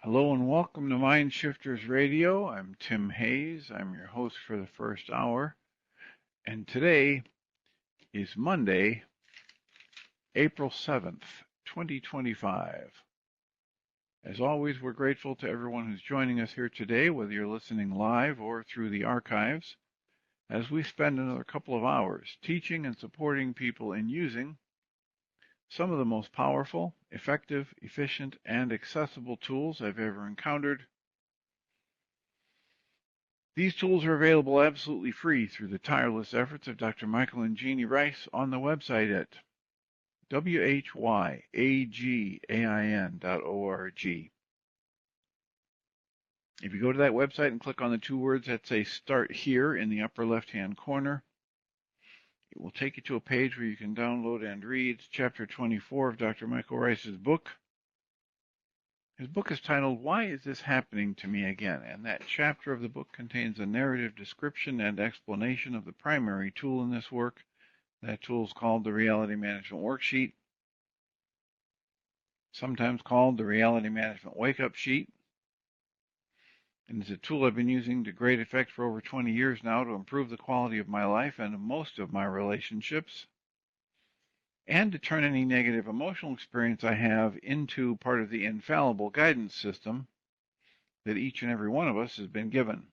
Hello and welcome to Mind Shifters Radio. I'm Tim Hayes. I'm your host for the first hour. And today is Monday, April 7th, 2025. As always, we're grateful to everyone who's joining us here today, whether you're listening live or through the archives, as we spend another couple of hours teaching and supporting people in using some of the most powerful, effective, efficient, and accessible tools I've ever encountered. These tools are available absolutely free through the tireless efforts of Dr. Michael and Jeannie Rice on the website at whyagain.org. If you go to that website and click on the two words that say Start Here in the upper left-hand corner, it will take you to a page where you can download and read Chapter 24 of Dr. Michael Rice's book. His book is titled, Why Is This Happening to Me Again? And that chapter of the book contains a narrative description and explanation of the primary tool in this work. That tool is called the Reality Management Worksheet, sometimes called the Reality Management Wake-Up Sheet. And it's a tool I've been using to great effect for over 20 years now to improve the quality of my life and of most of my relationships, and to turn any negative emotional experience I have into part of the infallible guidance system that each and every one of us has been given.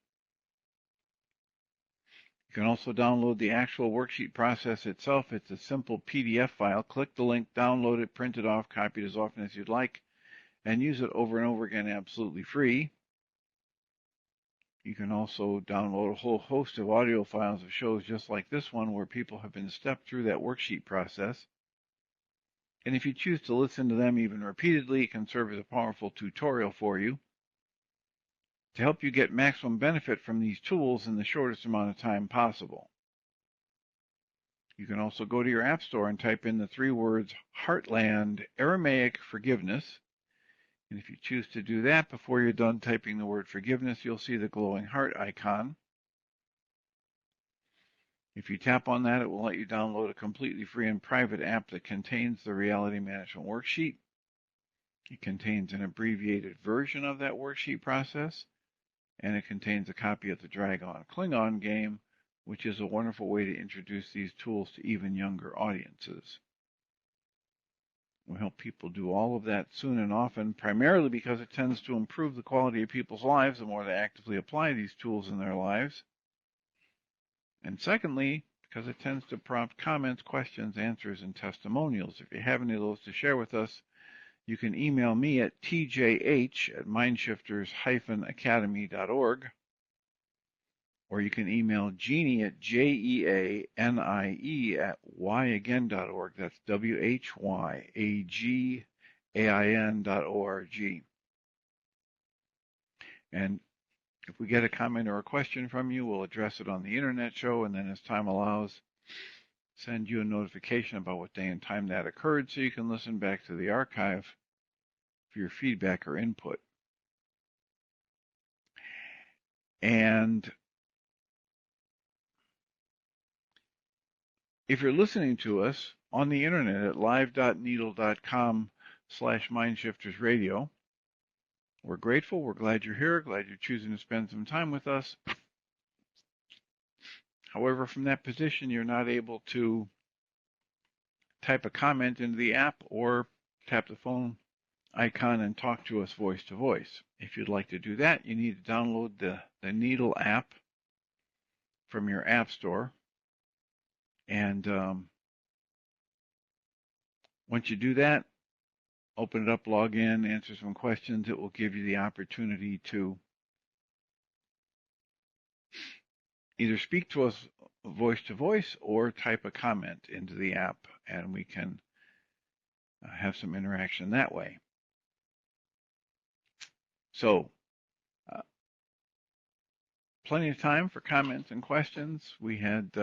You can also download the actual worksheet process itself. It's a simple PDF file. Click the link, download it, print it off, copy it as often as you'd like, and use it over and over again absolutely free. You can also download a whole host of audio files of shows just like this one where people have been stepped through that worksheet process. And if you choose to listen to them even repeatedly, it can serve as a powerful tutorial for you to help you get maximum benefit from these tools in the shortest amount of time possible. You can also go to your App Store and type in the three words Heartland Aramaic Forgiveness. And if you choose to do that before you're done typing the word forgiveness, you'll see the glowing heart icon. If you tap on that, it will let you download a completely free and private app that contains the Reality Management Worksheet. It contains an abbreviated version of that worksheet process, and it contains a copy of the Dragon Klingon game, which is a wonderful way to introduce these tools to even younger audiences. We help people do all of that soon and often, primarily because it tends to improve the quality of people's lives the more they actively apply these tools in their lives. And secondly, because it tends to prompt comments, questions, answers, and testimonials. If you have any of those to share with us, you can email me at tjh@mindshifters-academy.org, or you can email Jeannie at jeanie@whyagain.org. That's whyagain.org. And if we get a comment or a question from you, we'll address it on the internet show, and then as time allows, send you a notification about what day and time that occurred so you can listen back to the archive for your feedback or input. And if you're listening to us on the internet at live.needle.com/mindshiftersradio, we're grateful. We're glad you're here. Glad you're choosing to spend some time with us. However, from that position, you're not able to type a comment into the app or tap the phone icon and talk to us voice to voice. If you'd like to do that, you need to download the Needle app from your app store. And once you do that, open it up, log in, answer some questions. It will give you the opportunity to either speak to us voice to voice or type a comment into the app, and we can have some interaction that way. So, plenty of time for comments and questions. We had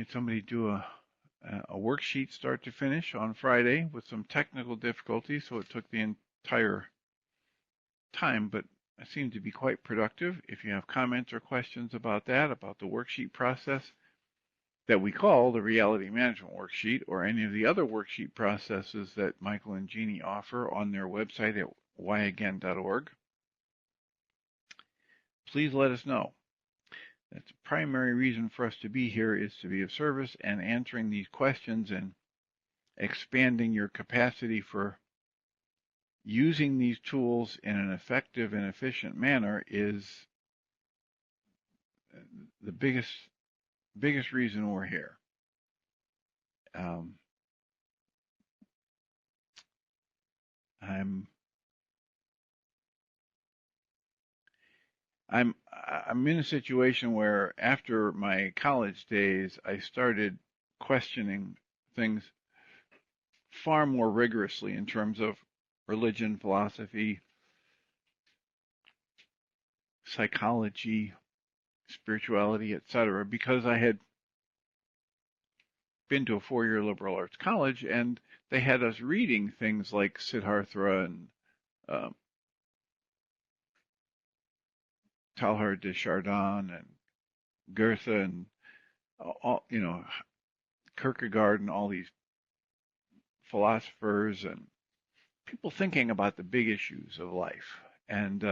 somebody do a worksheet start to finish on Friday with some technical difficulties, so it took the entire time, but it seemed to be quite productive. If you have comments or questions about that, about the worksheet process, that we call the Reality Management Worksheet, or any of the other worksheet processes that Michael and Jeannie offer on their website at whyagain.org, please let us know. That's the primary reason for us to be here, is to be of service, and answering these questions and expanding your capacity for using these tools in an effective and efficient manner is the biggest reason we're here. I'm in a situation where after my college days, I started questioning things far more rigorously in terms of religion, philosophy, psychology, spirituality, etc., because I had been to a 4-year liberal arts college, and they had us reading things like Siddhartha and Teilhard de Chardin and Goethe and all, Kierkegaard and all these philosophers and people thinking about the big issues of life. And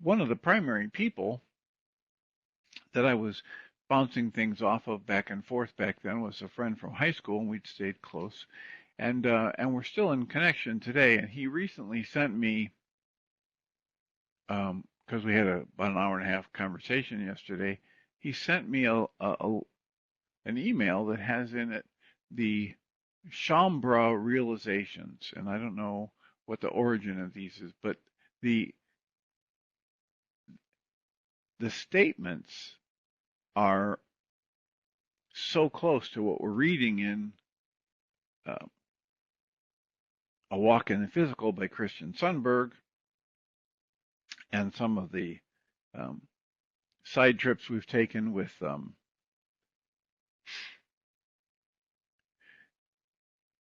one of the primary people that I was bouncing things off of back and forth back then was a friend from high school, and we'd stayed close. And we're still in connection today. And he recently sent me, because we had about an hour and a half conversation yesterday, he sent me an email that has in it the Shaumbra realizations. And I don't know what the origin of these is, but the statements are so close to what we're reading in A Walk in the Physical by Christian Sundberg, and some of the side trips we've taken with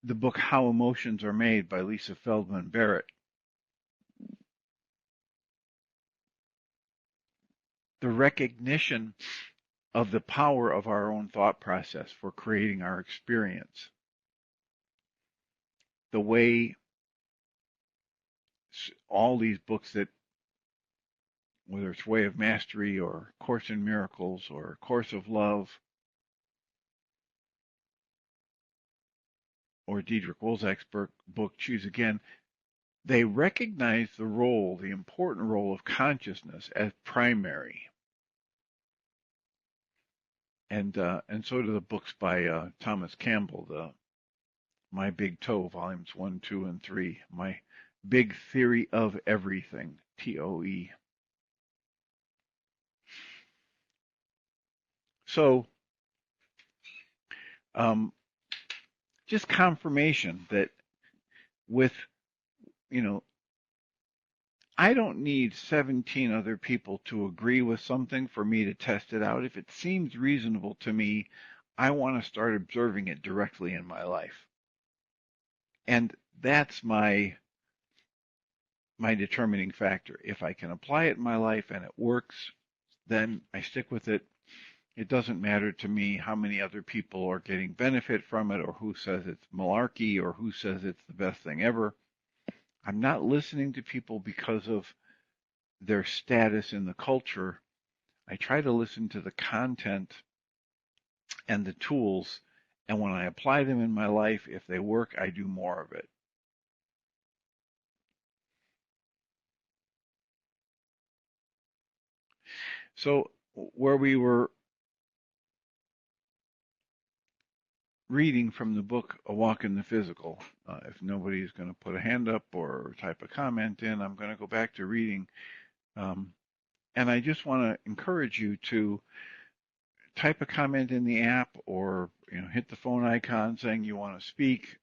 the book How Emotions Are Made by Lisa Feldman Barrett. The recognition of the power of our own thought process for creating our experience. The way all these books that, whether it's Way of Mastery or Course in Miracles or Course of Love or Diederik Wolzak's book Choose Again, they recognize the role, the important role of consciousness as primary. And so do the books by Thomas Campbell, My Big Toe, volumes 1, 2, and 3, My Big Theory of Everything, TOE. So, just confirmation that with, I don't need 17 other people to agree with something for me to test it out. If it seems reasonable to me, I want to start observing it directly in my life. And that's my determining factor. If I can apply it in my life and it works, then I stick with it. It doesn't matter to me how many other people are getting benefit from it, or who says it's malarkey, or who says it's the best thing ever. I'm not listening to people because of their status in the culture. I try to listen to the content and the tools, and when I apply them in my life, if they work, I do more of it. So where we were reading from the book A Walk in the Physical, if nobody's going to put a hand up or type a comment in, I'm going to go back to reading. And I just want to encourage you to type a comment in the app, or hit the phone icon saying you want to speak.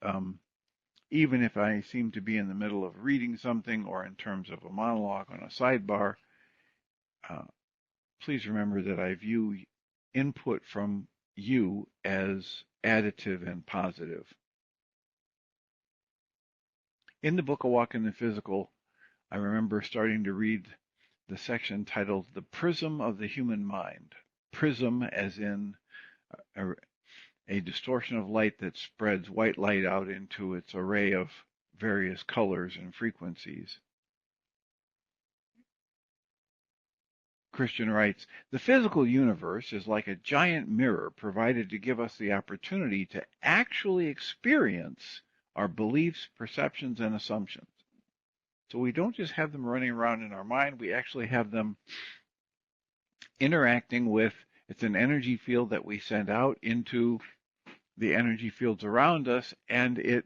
Even if I seem to be in the middle of reading something, or in terms of a monologue on a sidebar, please remember that I view input from you as additive and positive. In the book A Walk in the Physical, I remember starting to read the section titled The Prism of the Human Mind. Prism as in a distortion of light that spreads white light out into its array of various colors and frequencies. Christian writes, the physical universe is like a giant mirror provided to give us the opportunity to actually experience our beliefs, perceptions, and assumptions. So we don't just have them running around in our mind, we actually have them interacting with, it's an energy field that we send out into the energy fields around us, and it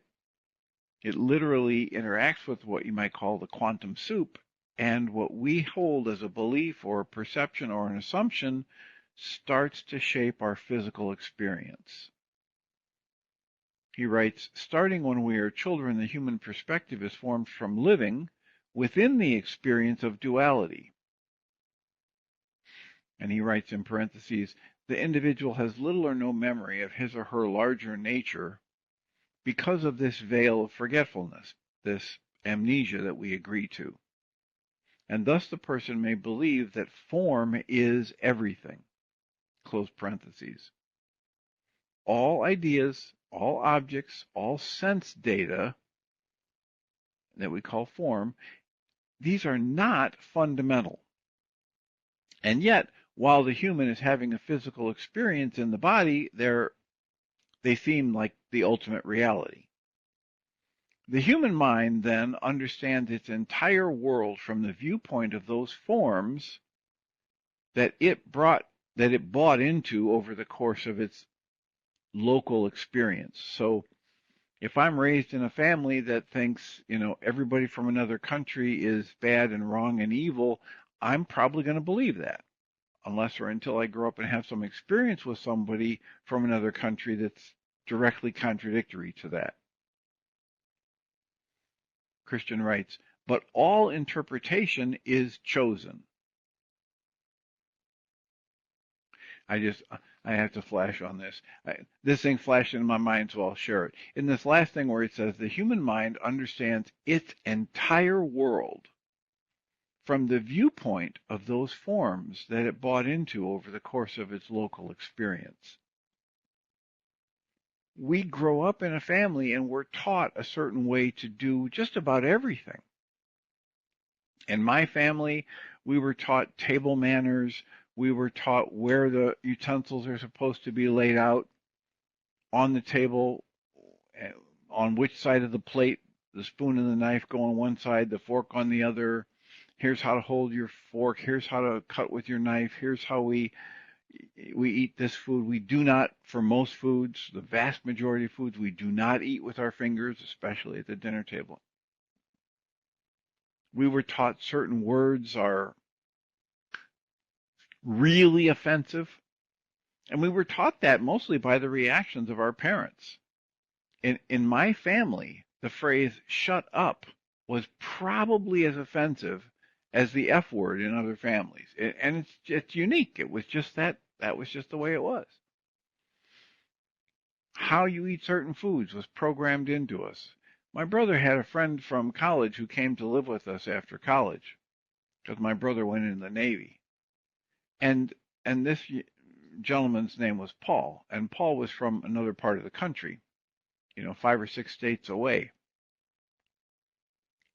literally interacts with what you might call the quantum soup, and what we hold as a belief or a perception or an assumption starts to shape our physical experience. He writes, starting when we are children, the human perspective is formed from living within the experience of duality. And he writes in parentheses, the individual has little or no memory of his or her larger nature because of this veil of forgetfulness, this amnesia that we agree to. And thus the person may believe that form is everything, close parentheses. All ideas, all objects, all sense data that we call form, these are not fundamental. And yet, while the human is having a physical experience in the body, they seem like the ultimate reality. The human mind then understands its entire world from the viewpoint of those forms that it bought into over the course of its local experience. So if I'm raised in a family that thinks, everybody from another country is bad and wrong and evil, I'm probably going to believe that, unless or until I grow up and have some experience with somebody from another country that's directly contradictory to that. Christian writes, but all interpretation is chosen. I have to flash on this. This thing flashed in my mind, so I'll share it. In this last thing where it says, the human mind understands its entire world from the viewpoint of those forms that it bought into over the course of its local experience. We grow up in a family and we're taught a certain way to do just about everything. In my family, we were taught table manners. We were taught where the utensils are supposed to be laid out on the table, on which side of the plate the spoon and the knife go on one side, the fork on the other. Here's how to hold your fork. Here's how to cut with your knife. Here's how we eat this food. We do not, for most foods, the vast majority of foods, we do not eat with our fingers, especially at the dinner table. We were taught certain words are really offensive, and we were taught that mostly by the reactions of our parents. In my family, the phrase "shut up" was probably as offensive as the F word in other families, and it's unique. It was just that was just the way it was. How you eat certain foods was programmed into us. My brother had a friend from college who came to live with us after college, because my brother went in the Navy. And this gentleman's name was Paul, and Paul was from another part of the country, 5 or 6 states away.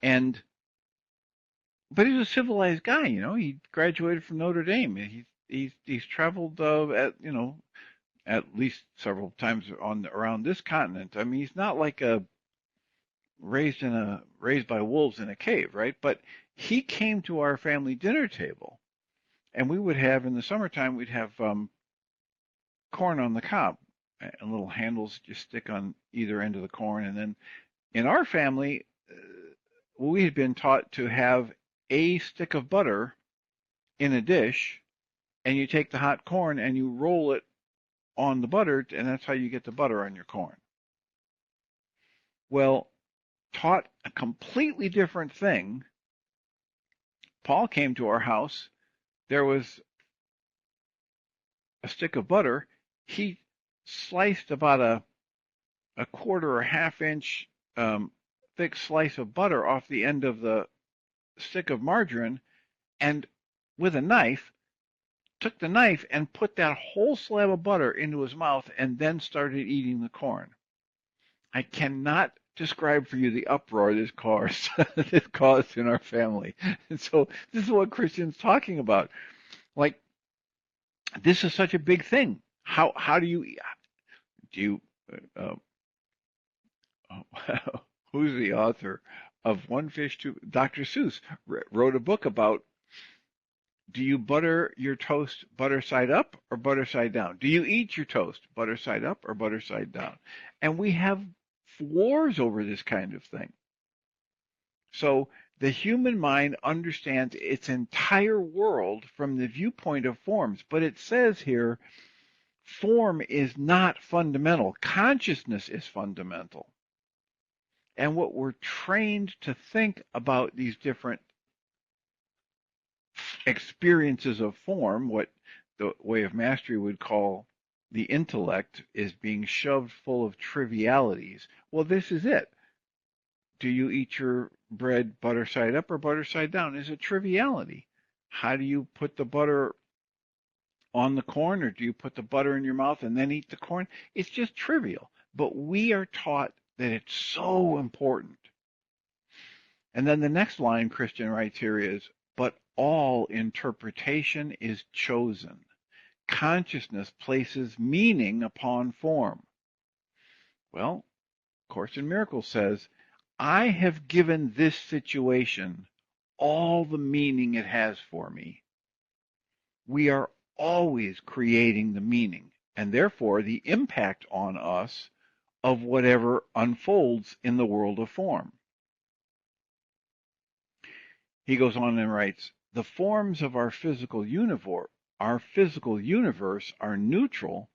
But he's a civilized guy, He graduated from Notre Dame. He's traveled at least several times around this continent. I mean, he's not like raised by wolves in a cave, right? But he came to our family dinner table, and we would have, in the summertime, we'd have corn on the cob, and little handles just stick on either end of the corn. And then in our family, we had been taught to have a stick of butter in a dish, and you take the hot corn and you roll it on the butter, and that's how you get the butter on your corn. Well, taught a completely different thing. Paul came to our house. There was a stick of butter. He sliced about a quarter or half-inch thick slice of butter off the end of the stick of margarine and with a knife, took the knife and put that whole slab of butter into his mouth and then started eating the corn. I cannot describe for you the uproar this caused, this caused in our family. And so this is what Christian's talking about. Like, this is such a big thing. How do you uh, who's the author of One Fish Two? Dr. Seuss wrote a book about, do you butter your toast butter side up or butter side down? Do you eat your toast butter side up or butter side down? And we have wars over this kind of thing. So the human mind understands its entire world from the viewpoint of forms, but it says here, form is not fundamental. Consciousness is fundamental. And what we're trained to think about these different experiences of form, what the way of mastery would call the intellect, is being shoved full of trivialities. Well, this is it. Do you eat your bread butter side up or butter side down? Is a triviality. How do you put the butter on the corn, or do you put the butter in your mouth and then eat the corn? It's just trivial. But we are taught that it's so important. And then the next line Christian writes here is, but all interpretation is chosen. Consciousness places meaning upon form. Well, Course in Miracles says, I have given this situation all the meaning it has for me. We are always creating the meaning, and therefore the impact on us of whatever unfolds in the world of form. He goes on and writes, the forms of our physical universe are neutral,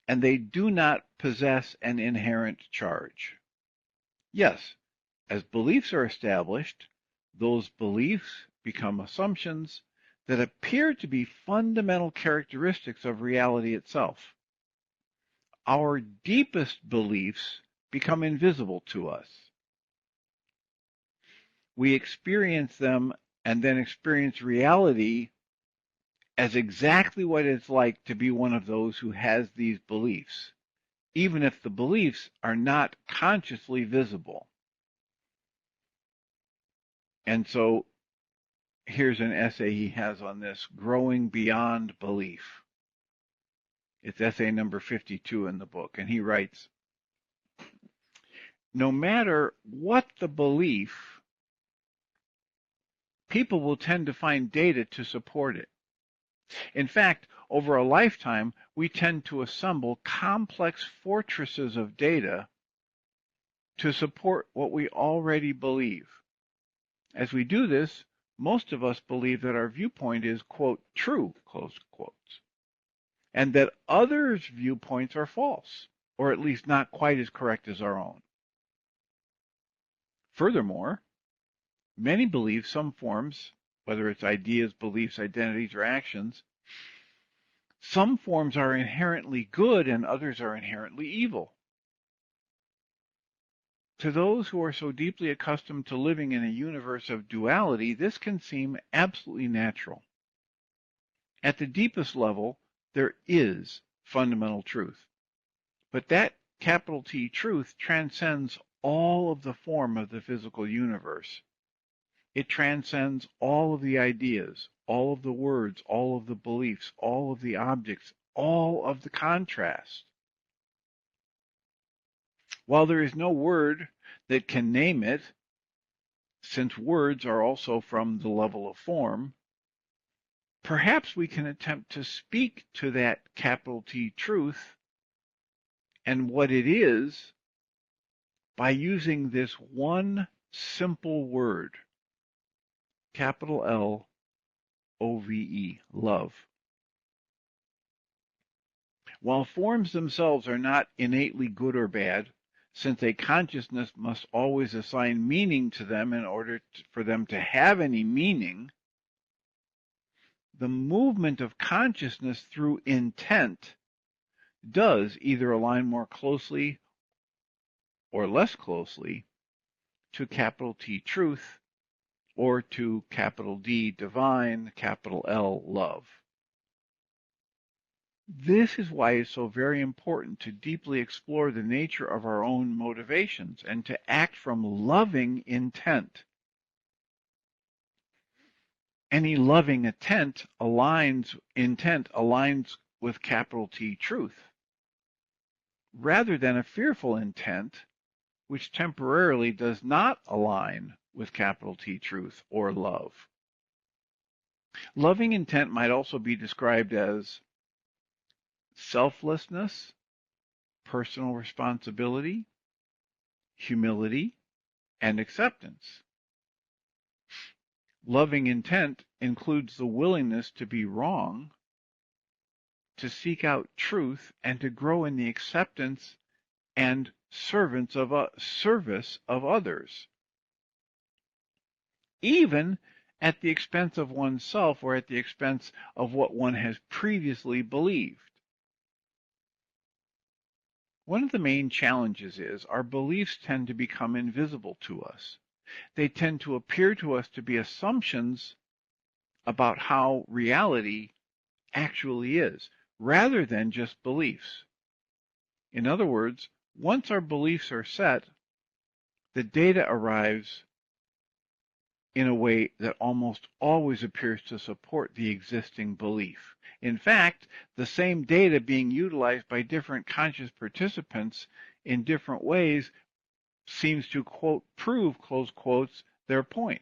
and they do not possess an inherent charge. Yes, as beliefs are established, those beliefs become assumptions that appear to be fundamental characteristics of reality itself. Our deepest beliefs become invisible to us. We experience them and then experience reality as exactly what it's like to be one of those who has these beliefs, even if the beliefs are not consciously visible. And so here's an essay he has on this, Growing Beyond Belief. It's essay number 52 in the book, and he writes, no matter what the belief, people will tend to find data to support it. In fact, over a lifetime, we tend to assemble complex fortresses of data to support what we already believe. As we do this, most of us believe that our viewpoint is, quote, true, close quotes, and that others' viewpoints are false, or at least not quite as correct as our own. Furthermore, many believe some forms, whether it's ideas, beliefs, identities, or actions, some forms are inherently good and others are inherently evil. To those who are so deeply accustomed to living in a universe of duality, this can seem absolutely natural. At the deepest level, there is fundamental truth. But that capital T truth transcends all of the form of the physical universe. It transcends all of the ideas, all of the words, all of the beliefs, all of the objects, all of the contrast. While there is no word that can name it, since words are also from the level of form, perhaps we can attempt to speak to that capital T truth and what it is by using this one simple word, capital L-O-V-E, love. While forms themselves are not innately good or bad, since a consciousness must always assign meaning to them in order for them to have any meaning, the movement of consciousness through intent does either align more closely or less closely to capital T truth or to capital D, divine, capital L, love. This is why it's so very important to deeply explore the nature of our own motivations and to act from loving intent. Any loving intent aligns with capital T truth, rather than a fearful intent which temporarily does not align with capital T truth or love. Loving intent might also be described as selflessness, personal responsibility, humility, and acceptance. Loving intent includes the willingness to be wrong, to seek out truth, and to grow in the acceptance and service of others, even at the expense of oneself or at the expense of what one has previously believed. One of the main challenges is our beliefs tend to become invisible to us. They tend to appear to us to be assumptions about how reality actually is, rather than just beliefs. In other words, once our beliefs are set, the data arrives in a way that almost always appears to support the existing belief. In fact, the same data being utilized by different conscious participants in different ways seems to, quote, prove, close quotes, their point.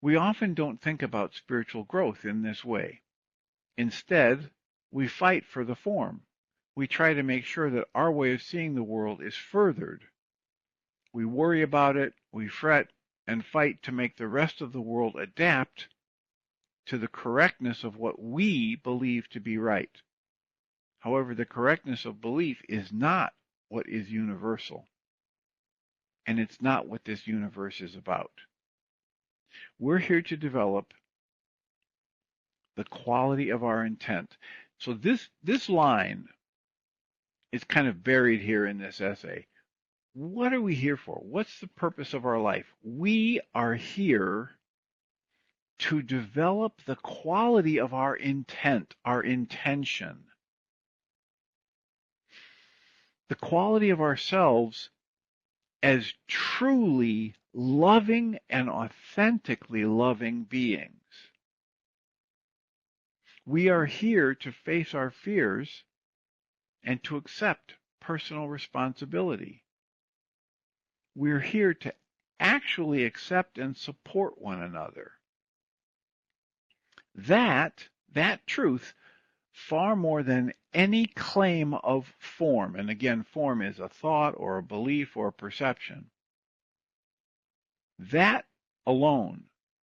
We often don't think about spiritual growth in this way. Instead, we fight for the form. We try to make sure that our way of seeing the world is furthered. We worry about it, we fret, and fight to make the rest of the world adapt to the correctness of what we believe to be right. However, the correctness of belief is not what is universal, and it's not what this universe is about. We're here to develop the quality of our intent. So this line is kind of buried here in this essay. What are we here for? What's the purpose of our life? We are here to develop the quality of our intent, our intention. The quality of ourselves as truly loving and authentically loving beings. We are here to face our fears and to accept personal responsibility. We're here to actually accept and support one another. That truth, far more than any claim of form, and again, form is a thought or a belief or a perception, that alone,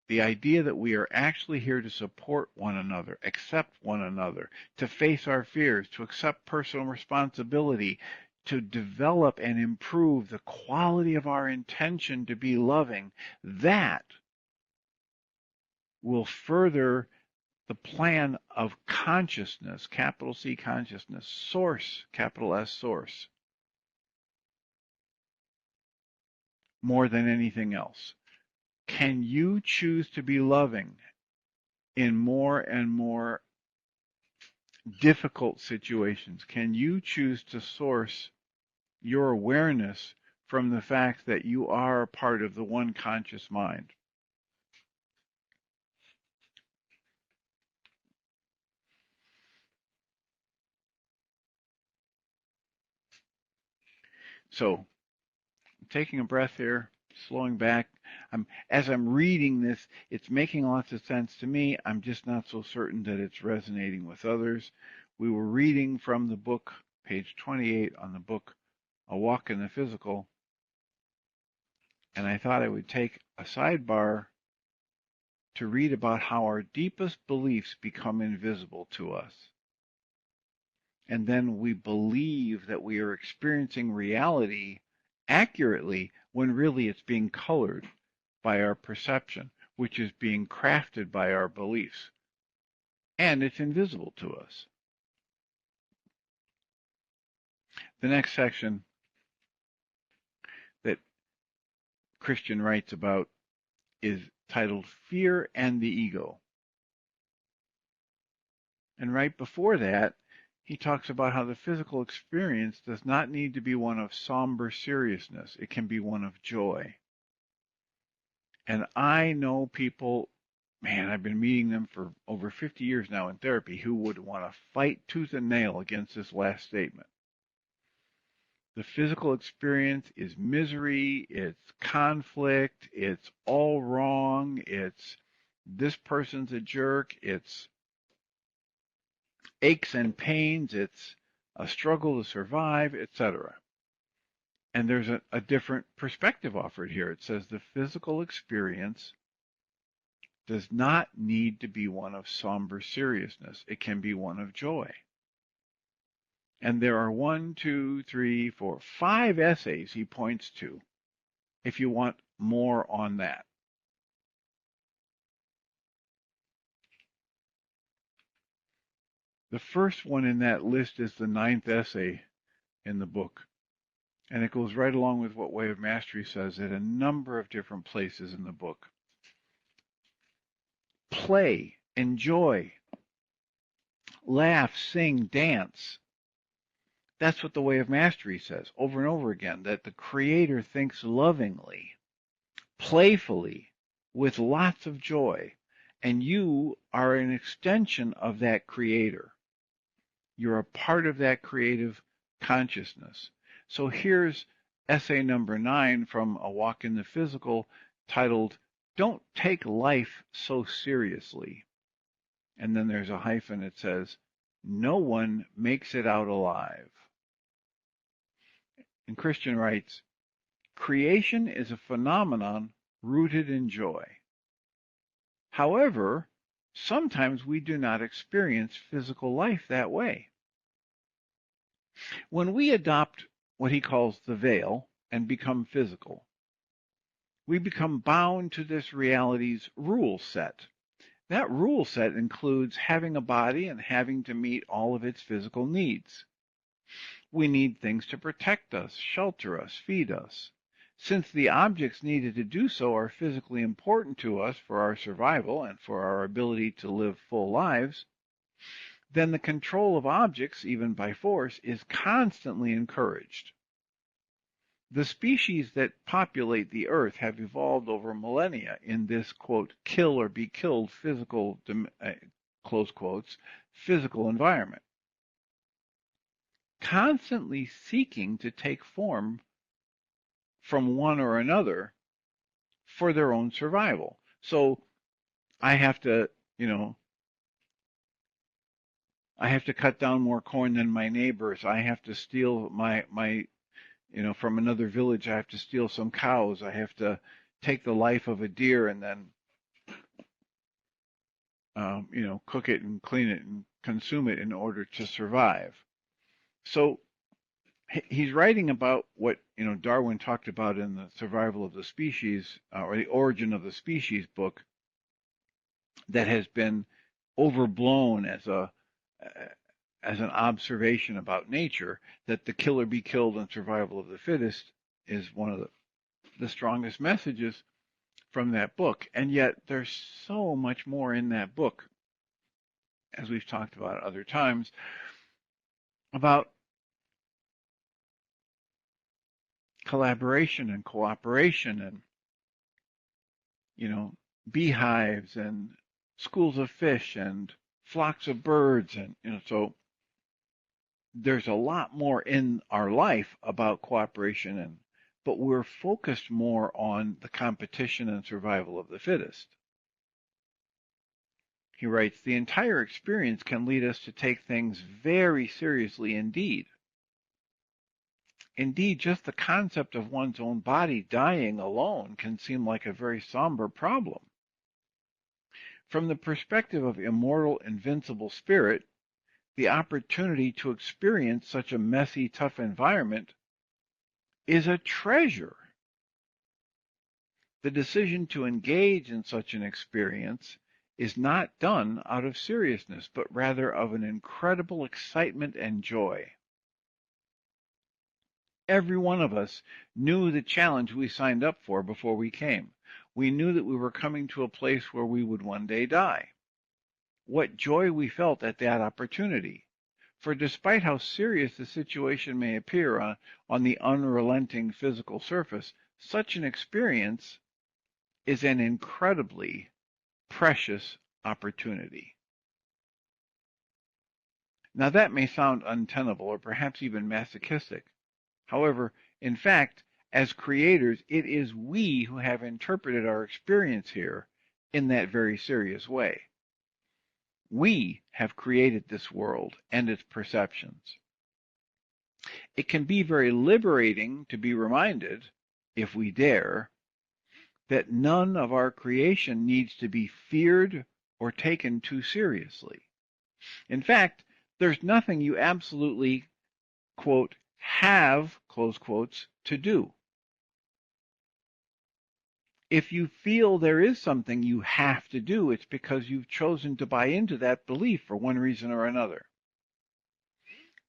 the idea that we are actually here to support one another, accept one another, to face our fears, to accept personal responsibility, to develop and improve the quality of our intention to be loving, that will further the plan of consciousness, capital C consciousness, source, capital S source, more than anything else. Can you choose to be loving in more and more difficult situations? Can you choose to source your awareness from the fact that you are a part of the one conscious mind? So, taking a breath here, slowing back. As I'm reading this, it's making lots of sense to me. I'm just not so certain that it's resonating with others. We were reading from the book, page 28 on the book, A Walk in the Physical, and I thought I would take a sidebar to read about how our deepest beliefs become invisible to us. And then we believe that we are experiencing reality accurately when really it's being colored by our perception, which is being crafted by our beliefs. And it's invisible to us. The next section that Christian writes about is titled Fear and the Ego. And right before that, he talks about how the physical experience does not need to be one of somber seriousness. It can be one of joy. And I know people, man, I've been meeting them for over 50 years now in therapy, who would want to fight tooth and nail against this last statement. The physical experience is misery, it's conflict, it's all wrong, it's this person's a jerk, it's aches and pains, it's a struggle to survive, etc. And there's a different perspective offered here. It says the physical experience does not need to be one of somber seriousness. It can be one of joy. And there are 1, 2, 3, 4, 5 essays he points to if you want more on that. The first one in that list is the 9th essay in the book. And it goes right along with what Way of Mastery says at a number of different places in the book. Play, enjoy, laugh, sing, dance. That's what the Way of Mastery says over and over again, that the Creator thinks lovingly, playfully, with lots of joy, and you are an extension of that Creator. You're a part of that creative consciousness. So here's essay number 9 from A Walk in the Physical, titled, Don't Take Life So Seriously. And then there's a hyphen, it says, No one makes it out alive. And Christian writes, creation is a phenomenon rooted in joy. However, sometimes we do not experience physical life that way. When we adopt what he calls the veil and become physical, we become bound to this reality's rule set. That rule set includes having a body and having to meet all of its physical needs. We need things to protect us, shelter us, feed us. Since the objects needed to do so are physically important to us for our survival and for our ability to live full lives, then the control of objects, even by force, is constantly encouraged. The species that populate the earth have evolved over millennia in this, quote, kill or be killed physical, close quotes, physical environment, constantly seeking to take form from one or another for their own survival. So I have to, I have to cut down more corn than my neighbors. I have to steal from another village. I have to steal some cows. I have to take the life of a deer and then, cook it and clean it and consume it in order to survive. So he's writing about what, Darwin talked about in the Survival of the Species, or the Origin of the Species book, that has been overblown as an observation about nature, that the kill or be killed and survival of the fittest is one of the strongest messages from that book. And yet there's so much more in that book, as we've talked about other times, about collaboration and cooperation and, beehives and schools of fish and flocks of birds. And, so there's a lot more in our life about cooperation, but we're focused more on the competition and survival of the fittest. He writes, the entire experience can lead us to take things very seriously indeed. Indeed, just the concept of one's own body dying alone can seem like a very somber problem. From the perspective of immortal, invincible spirit, the opportunity to experience such a messy, tough environment is a treasure. The decision to engage in such an experience is not done out of seriousness, but rather of an incredible excitement and joy. Every one of us knew the challenge we signed up for before we came. We knew that we were coming to a place where we would one day die. What joy we felt at that opportunity. For despite how serious the situation may appear on the unrelenting physical surface, such an experience is an incredibly precious opportunity. Now that may sound untenable or perhaps even masochistic. However, in fact, as creators, it is we who have interpreted our experience here in that very serious way. We have created this world and its perceptions. It can be very liberating to be reminded, if we dare, that none of our creation needs to be feared or taken too seriously. In fact, there's nothing you absolutely, quote, have, close quotes, to do. If you feel there is something you have to do, it's because you've chosen to buy into that belief for one reason or another.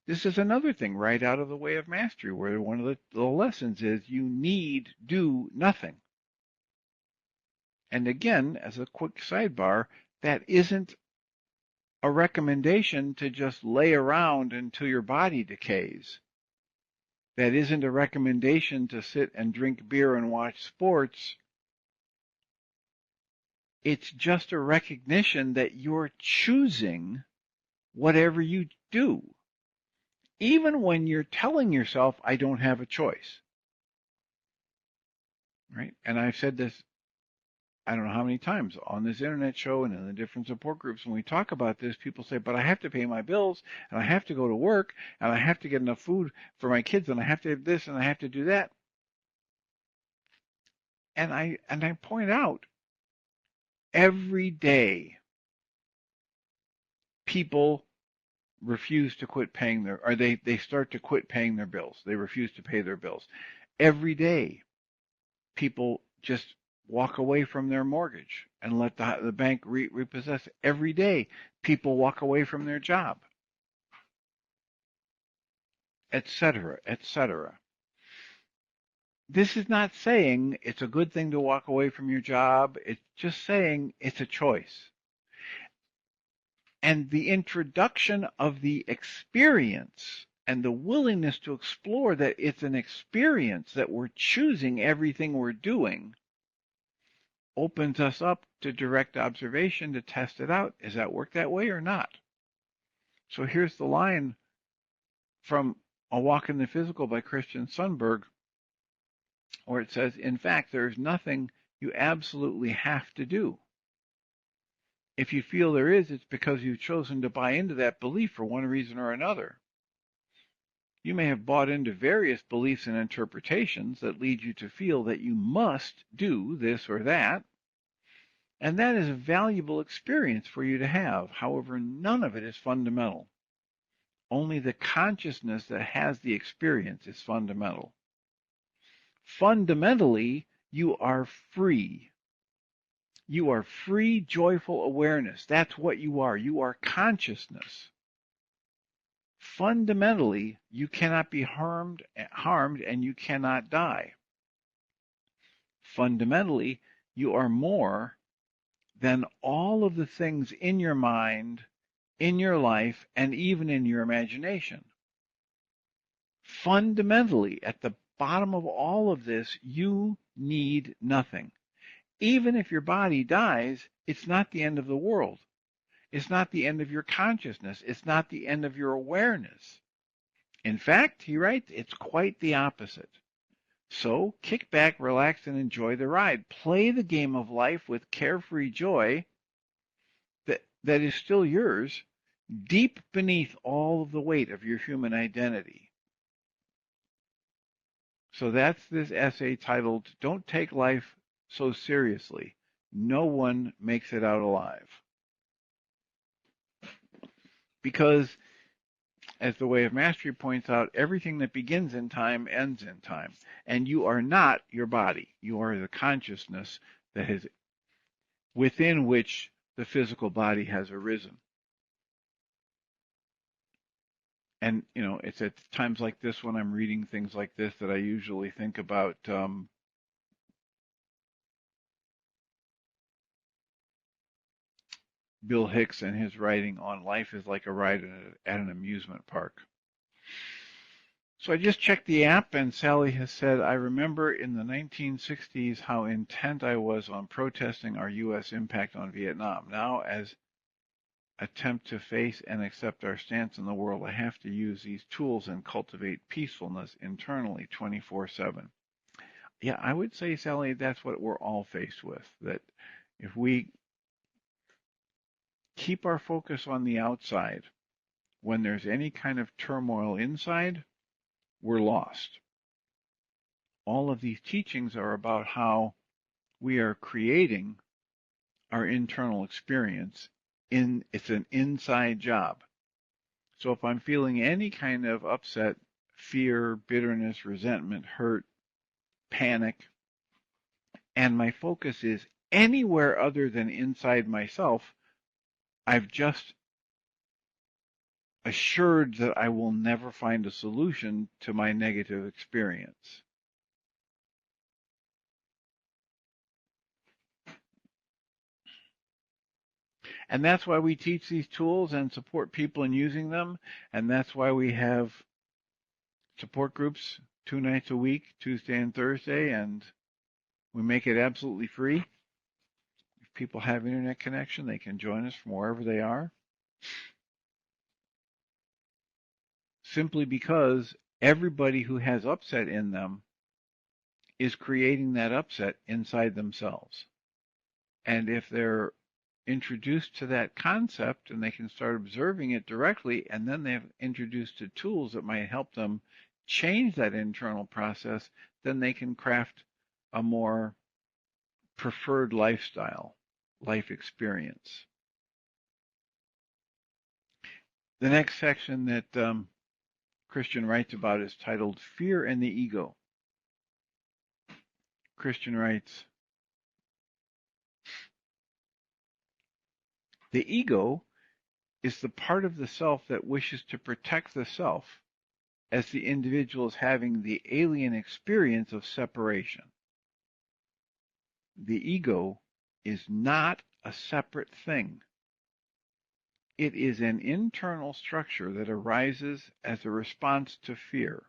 This is another thing right out of the Way of Mastery, where one of the lessons is you need do nothing. And again, as a quick sidebar, that isn't a recommendation to just lay around until your body decays. That isn't a recommendation to sit and drink beer and watch sports. It's just a recognition that you're choosing whatever you do, even when you're telling yourself, I don't have a choice. Right? And I've said this, I don't know how many times on this internet show and in the different support groups. When we talk about this, people say, but I have to pay my bills, and I have to go to work, and I have to get enough food for my kids, and I have to have this, and I have to do that. And I point out, every day, people refuse to quit paying they start to quit paying their bills. They refuse to pay their bills. Every day, people just walk away from their mortgage and let the bank repossess it. Every day, people walk away from their job, etc., etc. This is not saying it's a good thing to walk away from your job. It's just saying it's a choice. And the introduction of the experience and the willingness to explore that it's an experience, that we're choosing everything we're doing, opens us up to direct observation to test it out. Does that work that way or not? So here's the line from A Walk in the Physical by Christian Sundberg, where it says, in fact, there's nothing you absolutely have to do. If you feel there is, it's because you've chosen to buy into that belief for one reason or another. You may have bought into various beliefs and interpretations that lead you to feel that you must do this or that, and that is a valuable experience for you to have. However, none of it is fundamental. Only the consciousness that has the experience is fundamental. Fundamentally, you are free. You are free, joyful awareness. That's what you are. You are consciousness. Fundamentally, you cannot be harmed, and you cannot die. Fundamentally, you are more than all of the things in your mind, in your life, and even in your imagination. Fundamentally, at the bottom of all of this, you need nothing. Even if your body dies, it's not the end of the world. It's not the end of your consciousness. It's not the end of your awareness. In fact, he writes, it's quite the opposite. So kick back, relax, and enjoy the ride. Play the game of life with carefree joy that is still yours, deep beneath all of the weight of your human identity. So that's this essay titled, Don't Take Life So Seriously. No one makes it out alive. Because, as the Way of Mastery points out, everything that begins in time ends in time. And you are not your body. You are the consciousness that is within which the physical body has arisen. And, it's at times like this when I'm reading things like this that I usually think about Bill Hicks and his writing on life is like a ride at an amusement park. So I just checked the app, and Sally has said, I remember in the 1960s how intent I was on protesting our U.S. impact on Vietnam. Now, as attempt to face and accept our stance in the world, I have to use these tools and cultivate peacefulness internally 24/7. Yeah, I would say, Sally, that's what we're all faced with. That if we keep our focus on the outside, when there's any kind of turmoil inside, we're lost. All of these teachings are about how we are creating our internal experience. It's an inside job. So if I'm feeling any kind of upset, fear, bitterness, resentment, hurt, panic, and my focus is anywhere other than inside myself, I've just assured that I will never find a solution to my negative experience. And that's why we teach these tools and support people in using them. And that's why we have support groups 2 nights a week, Tuesday and Thursday, and we make it absolutely free. If people have internet connection, they can join us from wherever they are. Simply because everybody who has upset in them is creating that upset inside themselves. And if they're introduced to that concept and they can start observing it directly, and then they're introduced to tools that might help them change that internal process, then they can craft a more preferred lifestyle, life experience. The next section that Christian writes about is titled Fear and the Ego. Christian writes, the ego is the part of the self that wishes to protect the self as the individual is having the alien experience of separation. The ego is not a separate thing. It is an internal structure that arises as a response to fear.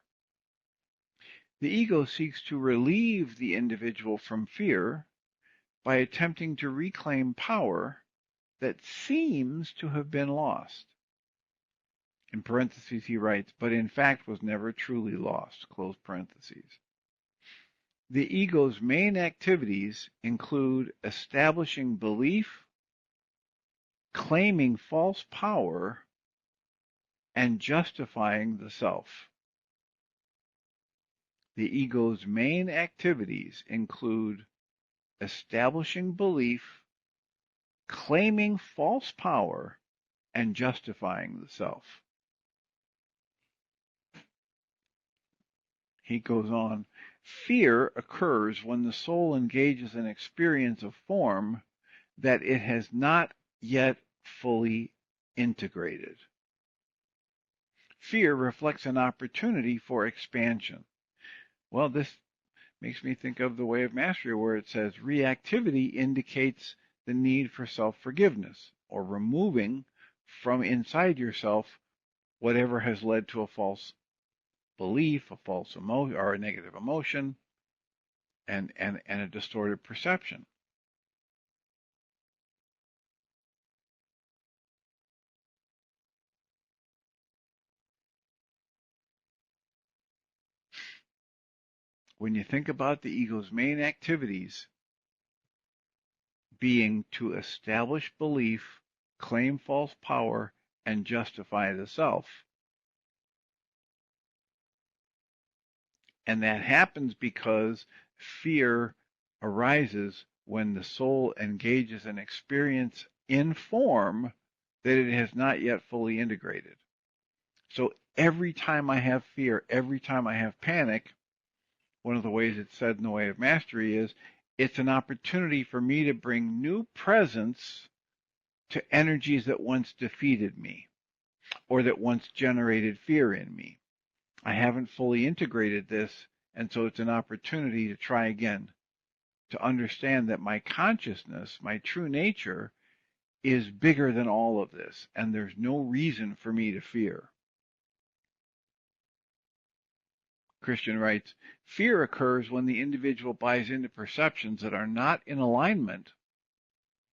The ego seeks to relieve the individual from fear by attempting to reclaim power that seems to have been lost. In parentheses, he writes, but in fact was never truly lost, close parentheses. The ego's main activities include establishing belief, claiming false power, and justifying the self. The ego's main activities include establishing belief, claiming false power, and justifying the self. He goes on, fear occurs when the soul engages in experience of form that it has not yet fully integrated. Fear reflects an opportunity for expansion. Well, this makes me think of the Way of Mastery, where it says reactivity indicates the need for self-forgiveness, or removing from inside yourself whatever has led to a false belief, a false emotion, or a negative emotion, and a distorted perception. When you think about the ego's main activities being to establish belief, claim false power, and justify the self, and that happens because fear arises when the soul engages in experience in form that it has not yet fully integrated. So every time I have fear, every time I have panic, one of the ways it's said in the Way of Mastery is it's an opportunity for me to bring new presence to energies that once defeated me. or that once generated fear in me. I haven't fully integrated this, and so it's an opportunity to try again, to understand that my consciousness, my true nature, is bigger than all of this, and there's no reason for me to fear. Christian writes, fear occurs when the individual buys into perceptions that are not in alignment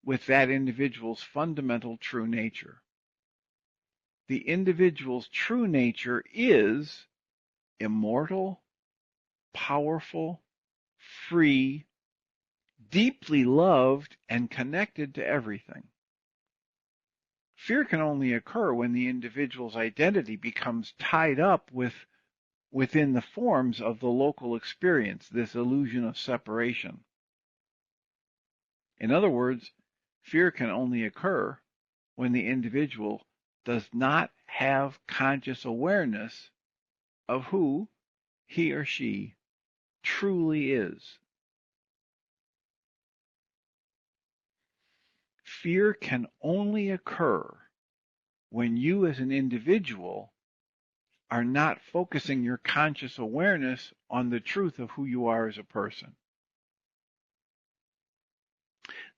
with that individual's fundamental true nature. The individual's true nature is immortal, powerful, free, deeply loved, and connected to everything. Fear can only occur when the individual's identity becomes tied up within the forms of the local experience, this illusion of separation. In other words, fear can only occur when the individual does not have conscious awareness of who he or she truly is. Fear can only occur when you as an individual are not focusing your conscious awareness on the truth of who you are as a person.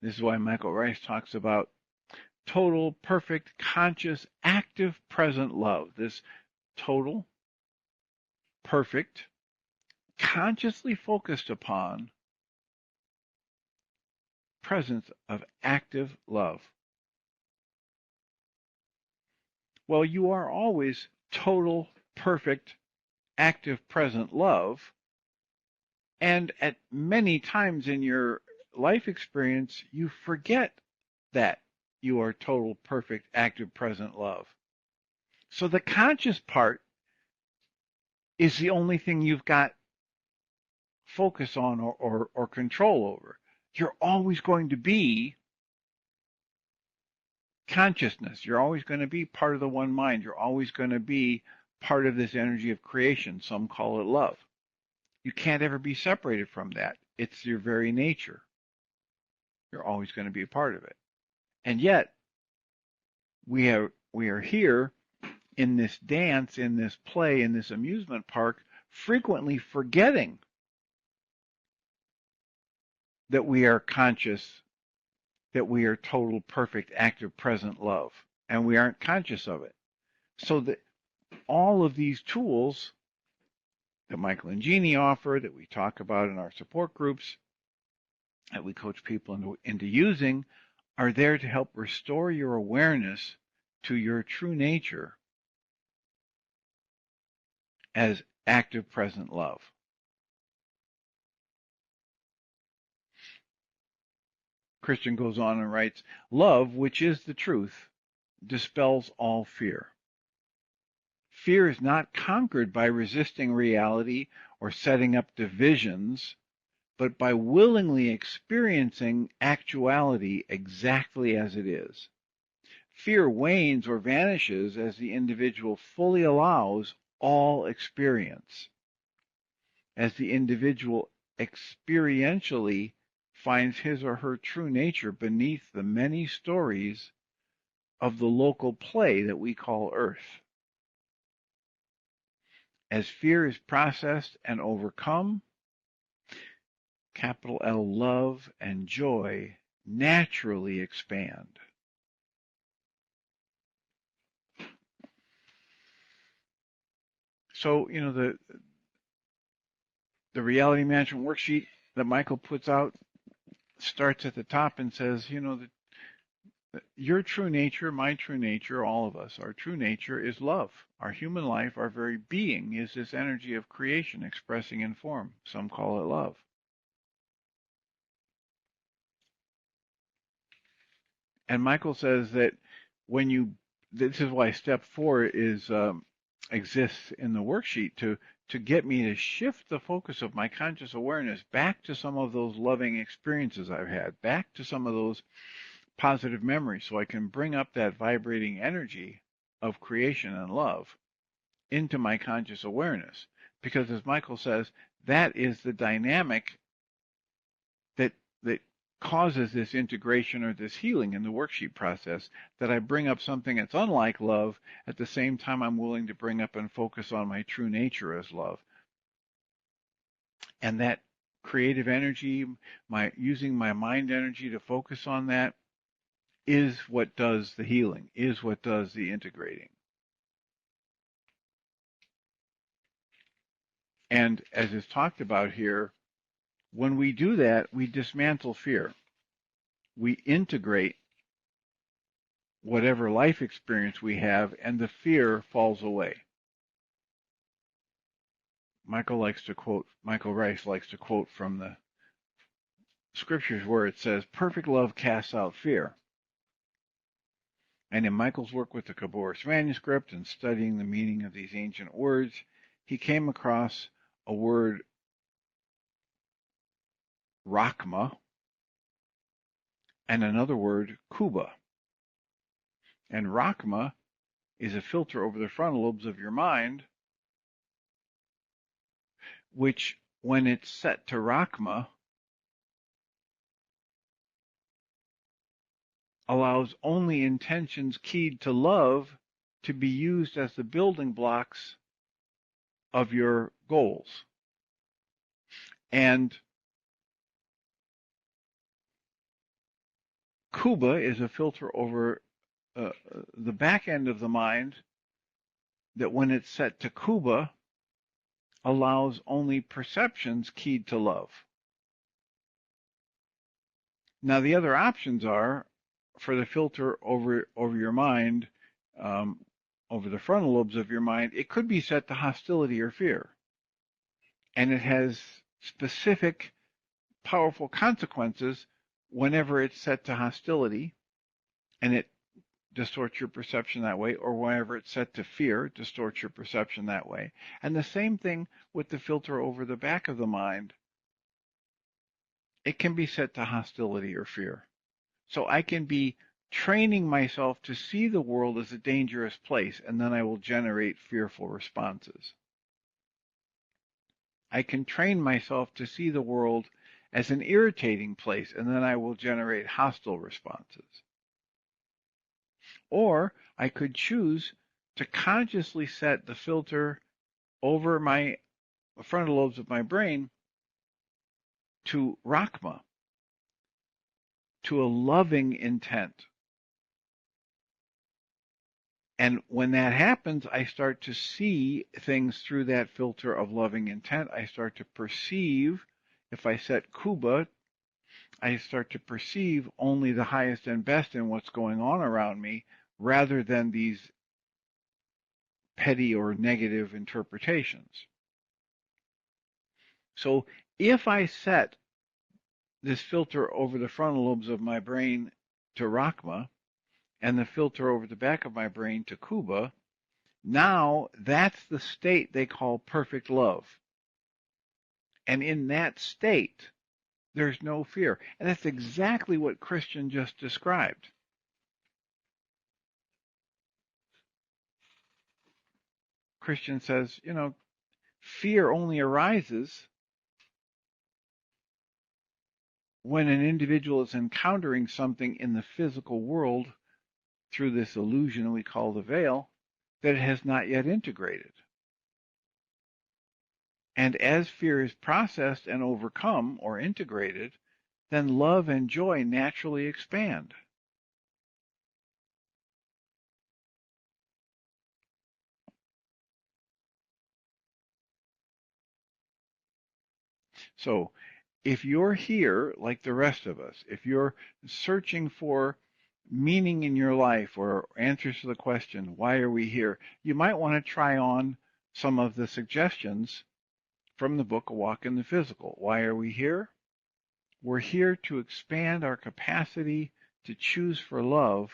This is why Michael Rice talks about total, perfect, conscious, active, present love. This total, perfect, consciously focused upon presence of active love. Well, you are always total, perfect, active, present love, and at many times in your life experience, you forget that you are total, perfect, active, present love. So the conscious part is the only thing you've got focus on or control over. You're always going to be consciousness. You're always going to be part of the one mind. You're always going to be part of this energy of creation. Some call it love. You can't ever be separated from that. It's your very nature. You're always going to be a part of it. And yet, we are here in this dance, in this play, in this amusement park, frequently forgetting that we are conscious, that we are total, perfect, active, present love, and we aren't conscious of it. So that all of these tools that Michael and Jeannie offer, that we talk about in our support groups, that we coach people into using, are there to help restore your awareness to your true nature as active, present love. Christian goes on and writes, love, which is the truth, dispels all fear. Fear is not conquered by resisting reality or setting up divisions, but by willingly experiencing actuality exactly as it is. Fear wanes or vanishes as the individual fully allows all experience, as the individual experientially finds his or her true nature beneath the many stories of the local play that we call Earth. As fear is processed and overcome, capital L love and joy naturally expand. So, the reality management worksheet that Michael puts out starts at the top and says, your true nature, my true nature, all of us, our true nature is love. Our human life, our very being is this energy of creation expressing in form. Some call it love. And Michael says that this is why step 4 exists in the worksheet to get me to shift the focus of my conscious awareness back to some of those loving experiences I've had, back to some of those positive memories, so I can bring up that vibrating energy of creation and love into my conscious awareness. Because as Michael says, that is the dynamic that causes this integration or this healing in the worksheet process, that I bring up something that's unlike love, at the same time I'm willing to bring up and focus on my true nature as love. And that creative energy, using my mind energy to focus on that, is what does the healing, is what does the integrating. And as is talked about here, when we do that, we dismantle fear. We integrate whatever life experience we have, and the fear falls away. Michael Rice likes to quote from the scriptures where it says, perfect love casts out fear. And in Michael's work with the Khaboris manuscript and studying the meaning of these ancient words, he came across a word, Rakhma, and another word, Khooba. And Rakhma is a filter over the frontal lobes of your mind, which, when it's set to Rakhma, allows only intentions keyed to love to be used as the building blocks of your goals. And Khooba is a filter over the back end of the mind that, when it's set to Khooba, allows only perceptions keyed to love. Now, the other options are, for the filter over your mind, over the frontal lobes of your mind, it could be set to hostility or fear. And it has specific, powerful consequences whenever it's set to hostility, and it distorts your perception that way, or whenever it's set to fear, it distorts your perception that way. And the same thing with the filter over the back of the mind. It can be set to hostility or fear. So I can be training myself to see the world as a dangerous place, and then I will generate fearful responses. I can train myself to see the world as an irritating place, and then I will generate hostile responses. Or I could choose to consciously set the filter over my frontal lobes of my brain to Rakhma, to a loving intent. And when that happens, I start to see things through that filter of loving intent. I start to perceive, if I set Khooba, I start to perceive only the highest and best in what's going on around me, rather than these petty or negative interpretations. So if I set this filter over the frontal lobes of my brain to Rakhma, and the filter over the back of my brain to Khooba, now that's the state they call perfect love. And in that state, there's no fear. And that's exactly what Christian just described. Christian says, fear only arises when an individual is encountering something in the physical world through this illusion we call the veil that it has not yet integrated. And as fear is processed and overcome or integrated, then love and joy naturally expand. So if you're here like the rest of us, if you're searching for meaning in your life or answers to the question, why are we here? You might want to try on some of the suggestions from the book, A Walk in the Physical. Why are we here? We're here to expand our capacity to choose for love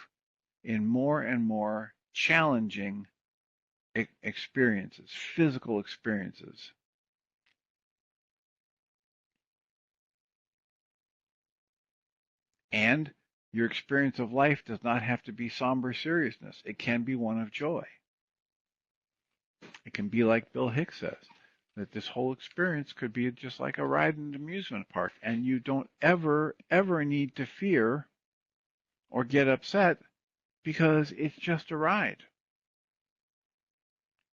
in more and more challenging experiences, physical experiences. And your experience of life does not have to be somber seriousness. It can be one of joy. It can be like Bill Hicks says, that this whole experience could be just like a ride in an amusement park, and you don't ever, ever need to fear or get upset because it's just a ride.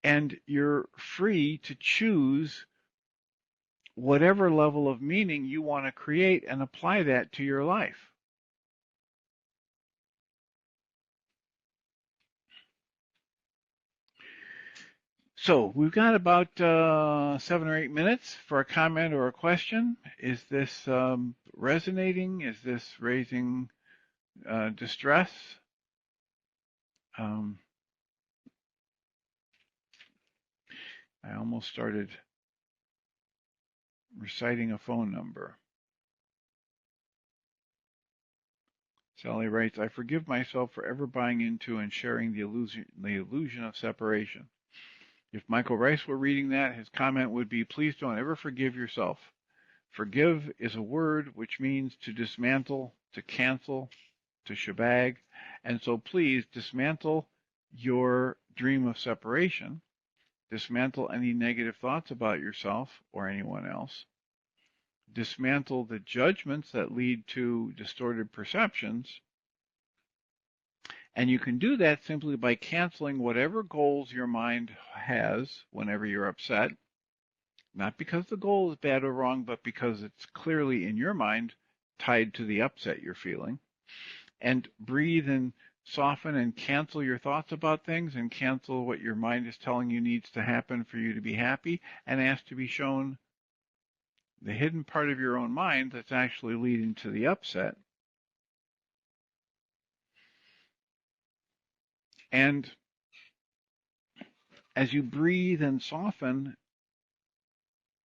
And you're free to choose whatever level of meaning you want to create and apply that to your life. So we've got about 7 or 8 minutes for a comment or a question. Is this resonating? Is this raising distress? I almost started reciting a phone number. Sally writes, I forgive myself for ever buying into and sharing the illusion of separation. If Michael Rice were reading that, his comment would be, please don't ever forgive yourself. Forgive is a word which means to dismantle, to cancel, to shebag. And so please dismantle your dream of separation. Dismantle any negative thoughts about yourself or anyone else. Dismantle the judgments that lead to distorted perceptions. And you can do that simply by canceling whatever goals your mind has whenever you're upset. Not because the goal is bad or wrong, but because it's clearly in your mind tied to the upset you're feeling. And breathe and soften and cancel your thoughts about things and cancel what your mind is telling you needs to happen for you to be happy, and ask to be shown the hidden part of your own mind that's actually leading to the upset. And as you breathe and soften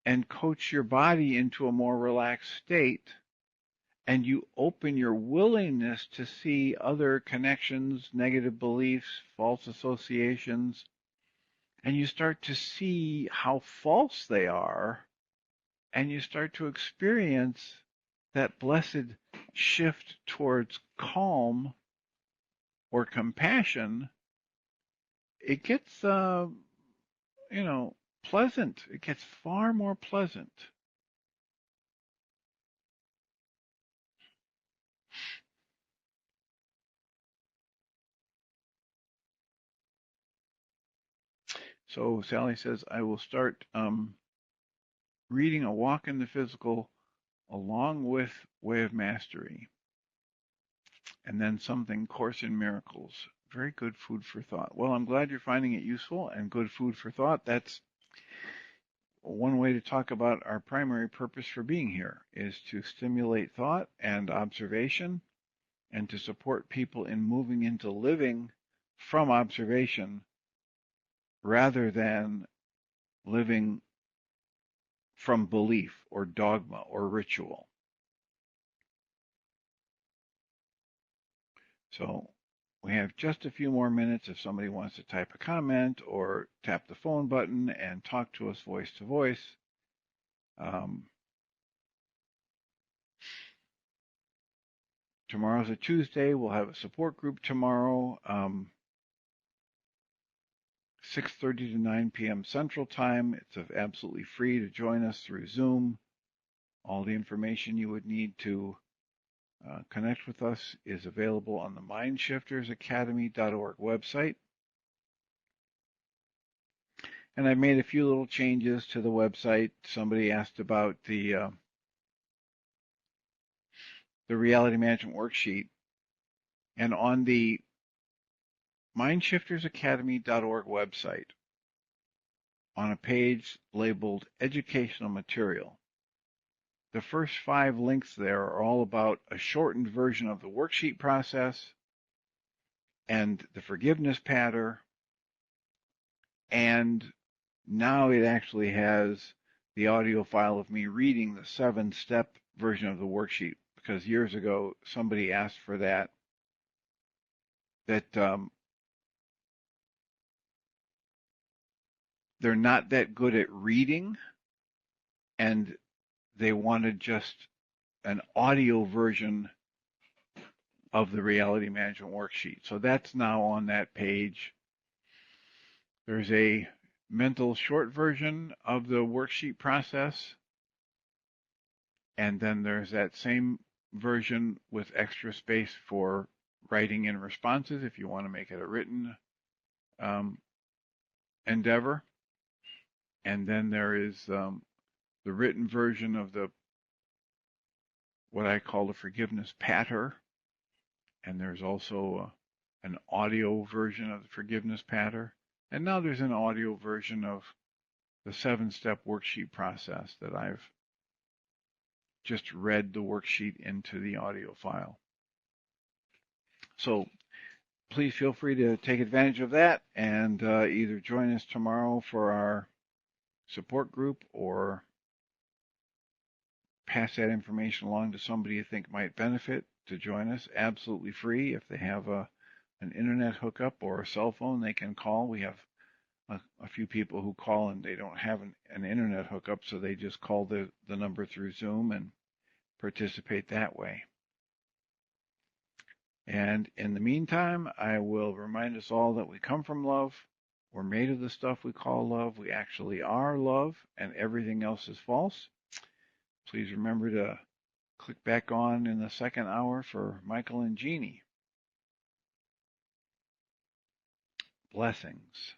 and coach your body into a more relaxed state, and you open your willingness to see other connections, negative beliefs, false associations, and you start to see how false they are, and you start to experience that blessed shift towards calm or compassion, it gets, pleasant. It gets far more pleasant. So Sally says, I will start reading A Walk in the Physical along with Way of Mastery, and then something Course in Miracles. Very good food for thought. Well, I'm glad you're finding it useful and good food for thought. That's one way to talk about our primary purpose for being here, is to stimulate thought and observation and to support people in moving into living from observation rather than living from belief or dogma or ritual. So we have just a few more minutes if somebody wants to type a comment or tap the phone button and talk to us voice to voice. Tomorrow's a Tuesday. We'll have a support group tomorrow, 6:30 to 9 p.m. Central Time. It's absolutely free to join us through Zoom. All the information you would need to connect with us is available on the mindshiftersacademy.org website. And I made a few little changes to the website. Somebody asked about the reality management worksheet. And on the mindshiftersacademy.org website, on a page labeled Educational Material, the first 5 links there are all about a shortened version of the worksheet process and the forgiveness pattern. And now it actually has the audio file of me reading the 7-step version of the worksheet, because years ago somebody asked for that they're not that good at reading, and they wanted just an audio version of the reality management worksheet. So that's now on that page. There's a mental short version of the worksheet process, and then there's that same version with extra space for writing in responses if you want to make it a written endeavor. And then there is the written version of what I call the forgiveness patter, and there's also an audio version of the forgiveness patter, and now there's an audio version of the 7-step worksheet process that I've just read the worksheet into the audio file. So please feel free to take advantage of that and either join us tomorrow for our support group or pass that information along to somebody you think might benefit to join us absolutely free. If they have an internet hookup or a cell phone, they can call. We have a few people who call and they don't have an internet hookup, so they just call the number through Zoom and participate that way. And in the meantime, I will remind us all that we come from love. We're made of the stuff we call love. We actually are love, and everything else is false. Please remember to click back on in the second hour for Michael and Jeannie. Blessings.